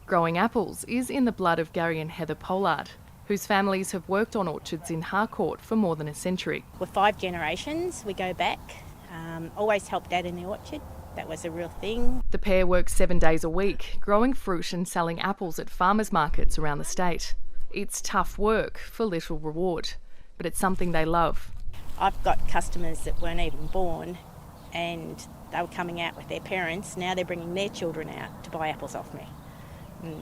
Growing apples is in the blood of Gary and Heather Pollard, whose families have worked on orchards in Harcourt for more than a century. We're 5 generations, we go back. Always helped Dad in the orchard, that was a real thing. The pair work 7 days a week, growing fruit and selling apples at farmers markets around the state. It's tough work for little reward, but it's something they love. I've got customers that weren't even born and they were coming out with their parents. Now they're bringing their children out to buy apples off me.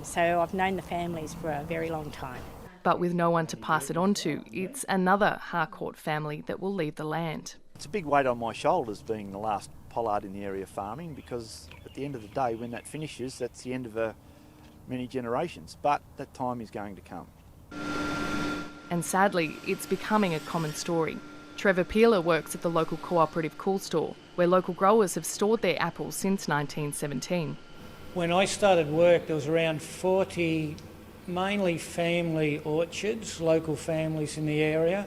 So I've known the families for a very long time. But with no one to pass it on to, it's another Harcourt family that will leave the land. It's a big weight on my shoulders being the last pollard in the area farming, because at the end of the day, when that finishes, that's the end of many generations. But that time is going to come. And sadly, it's becoming a common story. Trevor Peeler works at the local Co-operative Coolstore, where local growers have stored their apples since 1917. When I started work, there was around 40 mainly family orchards, local families in the area.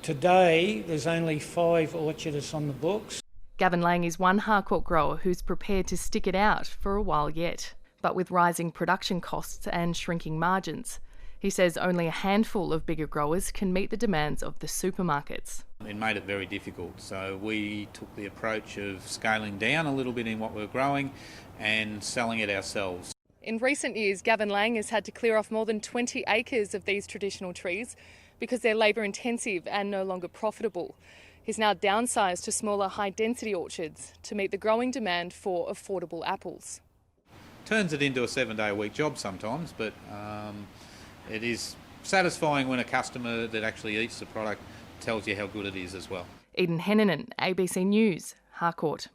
Today, there's only 5 orchardists on the books. Gavin Lang is one Harcourt grower who's prepared to stick it out for a while yet. But with rising production costs and shrinking margins, he says only a handful of bigger growers can meet the demands of the supermarkets. It made it very difficult, so we took the approach of scaling down a little bit in what we're growing and selling it ourselves. In recent years, Gavin Lang has had to clear off more than 20 acres of these traditional trees because they're labour intensive and no longer profitable. He's now downsized to smaller high-density orchards to meet the growing demand for affordable apples. Turns it into a 7-day-a-week job sometimes, but it is satisfying when a customer that actually eats the product tells you how good it is as well. Hynninen, ABC News, Harcourt.